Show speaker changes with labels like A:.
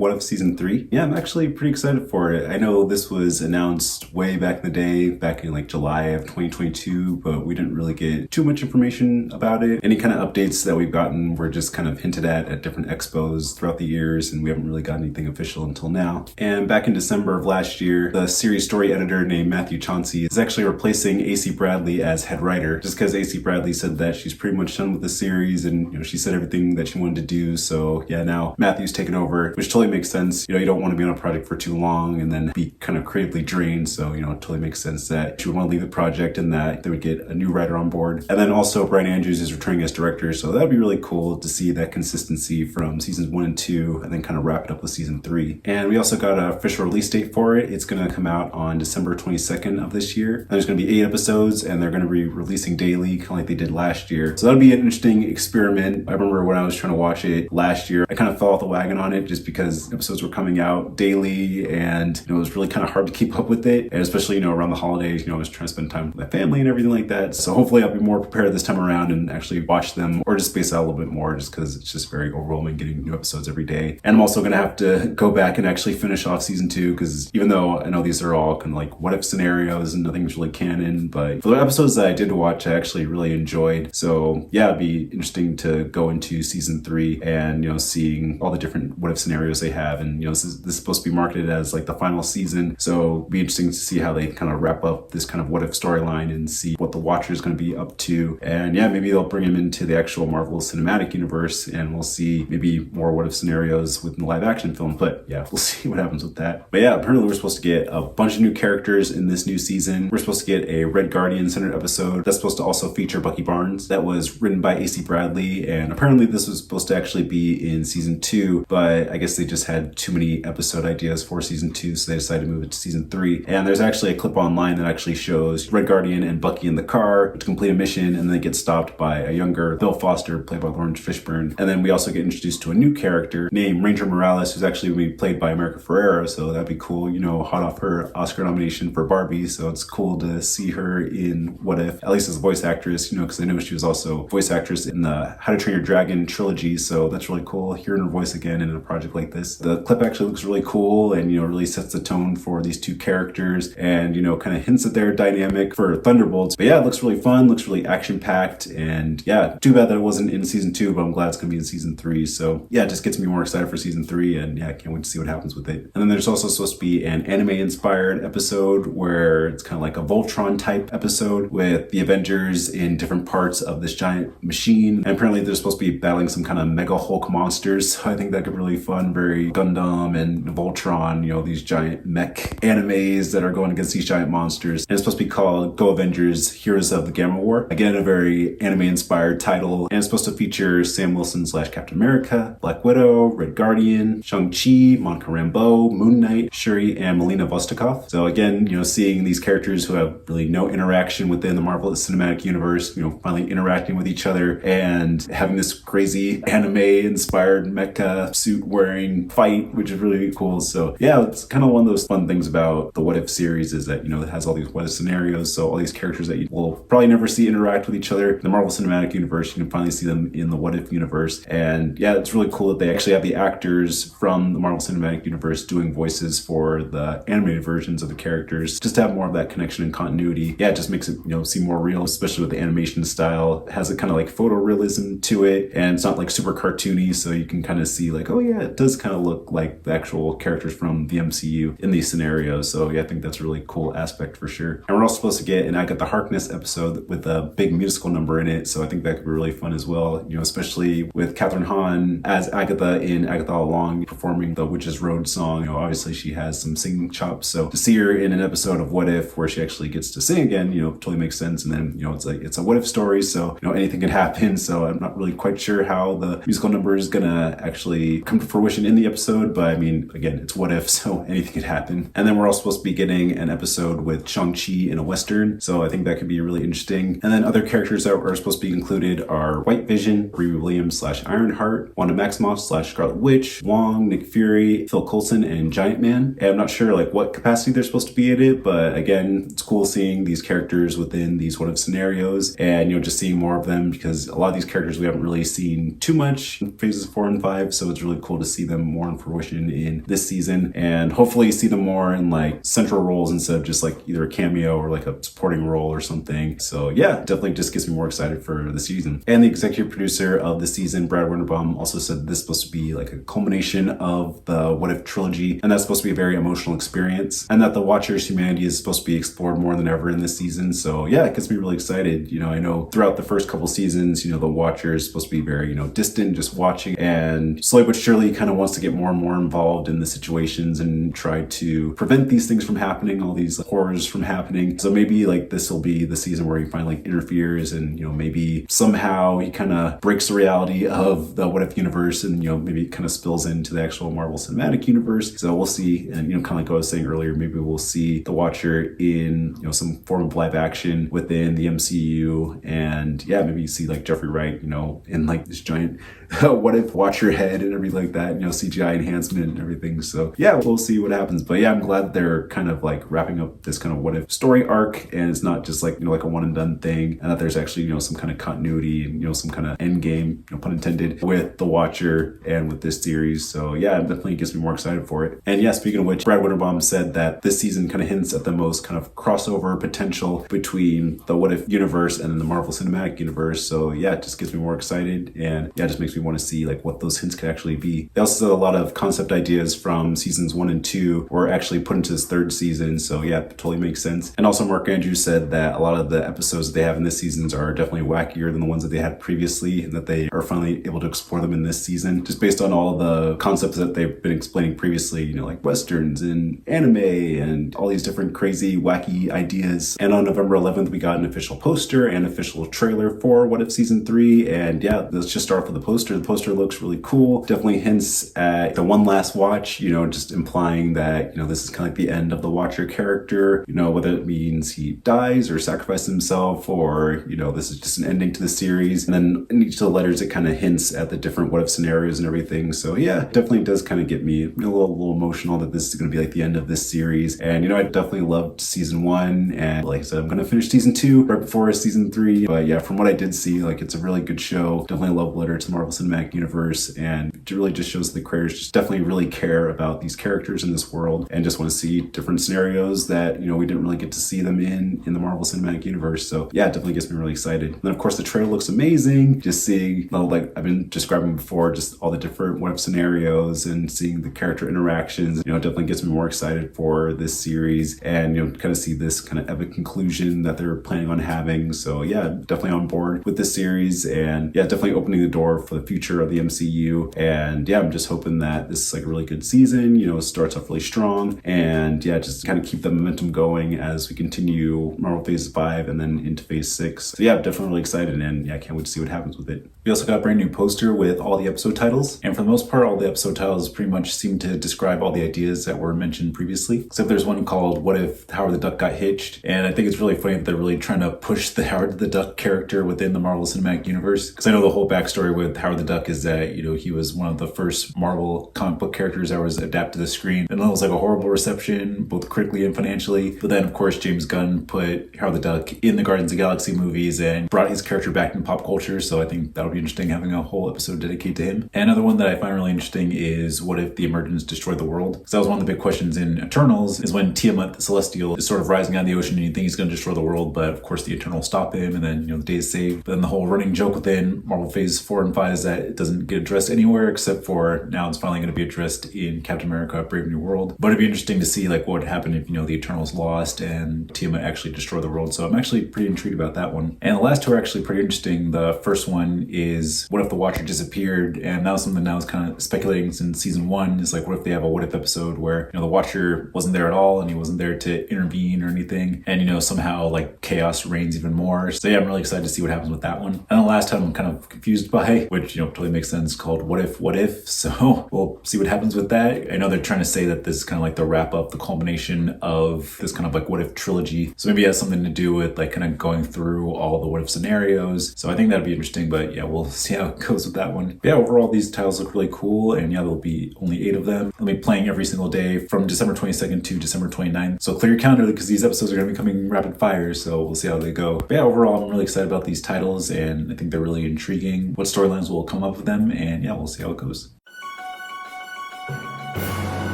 A: What If Season 3? Yeah, I'm actually pretty excited for it. I know this was announced way back in the day, back in like July of 2022, but we didn't really get too much information about it. Any kind of updates that we've gotten were just kind of hinted at different expos throughout the years, and we haven't really got anything official until now. And back in December of last year, the series story editor named Matthew Chauncey is actually replacing AC Bradley as head writer, just because AC Bradley said that she's pretty much done with the series and, she said everything that she wanted to do. So yeah, now Matthew's taken over, which totally makes sense. You don't want to be on a project for too long and then be kind of creatively drained. So, it totally makes sense that she would want to leave the project and that they would get a new writer on board. And then also Brian Andrews is returning as director. So that'd be really cool to see that consistency from seasons 1 and 2 and then kind of wrap it up with season 3. And we also got an official release date for it. It's going to come out on December 22nd of this year. And there's going to be 8 episodes and they're going to be releasing daily, kind of like they did last year. So that'll be an interesting experiment. I remember when I was trying to watch it last year, I kind of fell off the wagon on it just because episodes were coming out daily and it was really kind of hard to keep up with it. And especially, around the holidays, I was trying to spend time with my family and everything like that. So hopefully I'll be more prepared this time around and actually watch them or just space out a little bit more just because it's just very overwhelming getting new episodes every day. And I'm also going to have to go back and actually finish off season 2 because even though I know these are all kind of like what if scenarios and nothing's really canon, but for the episodes that I did watch, I actually really enjoyed. So yeah, it'd be interesting to go into season 3 and, seeing all the different what if scenarios they have. And, this is supposed to be marketed as like the final season. So it'd be interesting to see how they kind of wrap up this kind of what if storyline and see what the watcher is going to be up to. And yeah, maybe they'll bring him into the actual Marvel Cinematic Universe and we'll see maybe more what if scenarios within the live action film. But yeah, we'll see what happens with that. But yeah, apparently we're supposed to get a bunch of new characters in this new season. We're supposed to get a Red Guardian centered episode that's supposed to also feature Bucky Barnes that was written by AC Bradley. And apparently this was supposed to actually be in season 2, but I guess they just had too many episode ideas for season 2, so they decided to move it to season 3. And there's actually a clip online that actually shows Red Guardian and Bucky in the car to complete a mission, and then they get stopped by a younger Bill Foster, played by Lawrence Fishburne. And then we also get introduced to a new character named Ranger Morales, who's actually going to be played by America Ferrera, so that'd be cool, hot off her Oscar nomination for Barbie, so it's cool to see her in What If, at least as a voice actress, because I know she was also voice actress in the How to Train Your Dragon trilogy, so that's really cool, hearing her voice again in a project like this. The clip actually looks really cool and, really sets the tone for these two characters and, kind of hints at their dynamic for Thunderbolts. But yeah, it looks really fun, looks really action-packed, and yeah, too bad that it wasn't in season 2, but I'm glad it's going to be in season 3. So yeah, it just gets me more excited for season 3, and yeah, I can't wait to see what happens with it. And then there's also supposed to be an anime-inspired episode where it's kind of like a Voltron-type episode with the Avengers in different parts of this giant machine. And apparently they're supposed to be battling some kind of Mega Hulk monsters, so I think that could be really fun, very Gundam and Voltron, these giant mech animes that are going against these giant monsters. And it's supposed to be called Go Avengers, Heroes of the Gamma War. Again, a very anime-inspired title, and it's supposed to feature Sam Wilson / Captain America, Black Widow, Red Guardian, Shang-Chi, Monica Rambeau, Moon Knight, Shuri, and Melina Vostokov. So again, seeing these characters who have really no interaction within the Marvel Cinematic Universe, finally interacting with each other and having this crazy anime-inspired mecha suit-wearing fight, which is really cool. So yeah, it's kind of one of those fun things about the What If series is that, it has all these what if scenarios, so all these characters that you will probably never see interact with each other. In the Marvel Cinematic Universe, you can finally see them in the What If universe. And yeah, it's really cool that they actually have the actors from the Marvel Cinematic Universe doing voices for the animated versions of the characters, just to have more of that connection and continuity. Yeah, it just makes it, seem more real, especially with the animation style. It has a kind of like photorealism to it, and it's not like super cartoony, so you can kind of see like, oh yeah, it does kind of look like the actual characters from the MCU in these scenarios. So yeah, I think that's a really cool aspect for sure. And we're also supposed to get an Agatha Harkness episode with a big musical number in it, so I think that could be really fun as well, especially with Catherine Hahn as Agatha in Agatha All Along performing the Witch's Road song. Obviously she has some singing chops, so to see her in an episode of What If where she actually gets to sing again, totally makes sense. And then, it's a what if story, so anything could happen, so I'm not really quite sure how the musical number is gonna actually come to fruition in the episode, but I mean, again, it's what if, so anything could happen. And then we're also supposed to be getting an episode with Shang-Chi in a Western, so I think that could be really interesting. And then other characters that are supposed to be included are White Vision, Riri Williams / Ironheart, Wanda Maximoff / Scarlet Witch, Wong, Nick Fury, Phil Coulson, and Giant Man. And I'm not sure what capacity they're supposed to be in it, but again, it's cool seeing these characters within these what if scenarios and, just seeing more of them, because a lot of these characters we haven't really seen too much in phases 4 and 5, so it's really cool to see them more in fruition in this season, and hopefully see them more in like central roles instead of just like either a cameo or like a supporting role or something. So yeah, definitely just gets me more excited for the season. And the executive producer of the season, Brad Winterbaum, also said this is supposed to be like a culmination of the What If trilogy, and that's supposed to be a very emotional experience, and that the Watcher's humanity is supposed to be explored more than ever in this season. So yeah, it gets me really excited. I know throughout the first couple seasons, the Watcher is supposed to be very, distant, just watching, and slowly but surely kind of wants to get more and more involved in the situations and try to prevent these things from happening, all these horrors from happening. So maybe like this will be the season where he finally like interferes, and maybe somehow he kind of breaks the reality of the What If universe, and maybe it kind of spills into the actual Marvel Cinematic Universe. So we'll see. And kind of like I was saying earlier, maybe we'll see the Watcher in some form of live action within the MCU, and yeah, maybe you see like Jeffrey Wright in like this giant What If Watcher head and everything like that, CGI enhancement and everything. So yeah, we'll see what happens. But yeah, I'm glad they're kind of like wrapping up this kind of What If story arc, and it's not just like like a one and done thing, and that there's actually some kind of continuity and some kind of end game, pun intended, with the Watcher and with this series. So yeah, it definitely gets me more excited for it. And yeah, speaking of which, Brad Winterbaum said that this season kind of hints at the most kind of crossover potential between the What If universe and then the Marvel Cinematic Universe. So yeah, it just gets me more excited, and yeah, it just makes me want to see like what those hints could actually be. They also said a lot of concept ideas from seasons 1 and 2 were actually put into this third season. So yeah, it totally makes sense. And also Mark Andrews said that a lot of the episodes that they have in this seasons are definitely wackier than the ones that they had previously, and that they are finally able to explore them in this season, just based on all the concepts that they've been explaining previously, like westerns and anime and all these different crazy wacky ideas. And on November 11th, we got an official poster and official trailer for What If Season 3. And yeah, let's just start with the poster. The poster looks really cool. Definitely hints at the one last watch, just implying that, this is kind of like the end of the Watcher character, whether it means he dies or sacrifices himself, or, this is just an ending to the series. And then in each of the letters, it kind of hints at the different what if scenarios and everything. So yeah, definitely does kind of get me a little emotional that this is going to be like the end of this series. And, I definitely loved season 1. And like I said, I'm going to finish season 2 right before season 3. But yeah, from what I did see, like it's a really good show. Definitely a love letter to the Marvel Cinematic Universe. And it really just shows the creators just definitely really care about these characters in this world, and just want to see different scenarios that, we didn't really get to see them in the Marvel Cinematic Universe. So yeah, it definitely gets me really excited. And then of course the trailer looks amazing. Just seeing, like I've been describing before, just all the different what if scenarios and seeing the character interactions, definitely gets me more excited for this series, and, kind of see this kind of epic conclusion that they're planning on having. So yeah, definitely on board with this series, and yeah, definitely opening the door for the future of the MCU. And yeah, I'm just hoping that this is like a really good season, starts off really strong, and yeah, just kind of keep the momentum going as we continue Marvel Phase 5 and then into Phase 6. So yeah, I'm definitely really excited, and yeah, I can't wait to see what happens with it. We also got a brand new poster with all the episode titles, and for the most part, all the episode titles pretty much seem to describe all the ideas that were mentioned previously, except there's one called What If Howard the Duck Got Hitched, and I think it's really funny that they're really trying to push the Howard the Duck character within the Marvel Cinematic Universe, because I know the whole backstory with Howard the Duck is that, he was one of the first Marvel comic book characters that was adapted to the screen, and it was like a horrible reception, both critically and financially. But then, of course, James Gunn put Howard the Duck in the Guardians of the Galaxy movies and brought his character back in pop culture, so I think that'll be interesting having a whole episode dedicated to him. And another one that I find really interesting is what if the Emergence destroyed the world? Because that was one of the big questions in Eternals, is when Tiamat the Celestial is sort of rising out of the ocean and you think he's going to destroy the world, but of course the Eternals stop him, and then, the day is saved. But then the whole running joke within Marvel Phase 4 and 5 is that it doesn't get addressed anywhere, except for now it's finally going to be addressed in Captain America Brave New World. But it'd be interesting to see like what would happen if, the Eternals lost and Tiamat actually destroyed the world. So I'm actually pretty intrigued about that one. And the last two are actually pretty interesting. The first one is what if the Watcher disappeared? And that was something that I was kind of speculating since season 1, is like, what if they have a what if episode where, the Watcher wasn't there at all, and he wasn't there to intervene or anything, and, somehow like chaos reigns even more. So yeah, I'm really excited to see what happens with that one. And the last time I'm kind of confused by, which, totally makes sense, called what if. So we'll see what happens with that. I know they're trying to say that this is kind of like the wrap up, the culmination of this kind of like what if trilogy. So maybe it has something to do with like kind of going through all the what if scenarios. So I think that'd be interesting, but yeah, we'll see how it goes with that one. But yeah, overall, these titles look really cool, and yeah, there'll be only 8 of them. They'll be playing every single day from December 22nd to December 29th. So clear your calendar, because these episodes are going to be coming rapid fire, so we'll see how they go. But yeah, overall, I'm really excited about these titles, and I think they're really intriguing. What storylines will come up with them, and yeah, we'll see how it goes.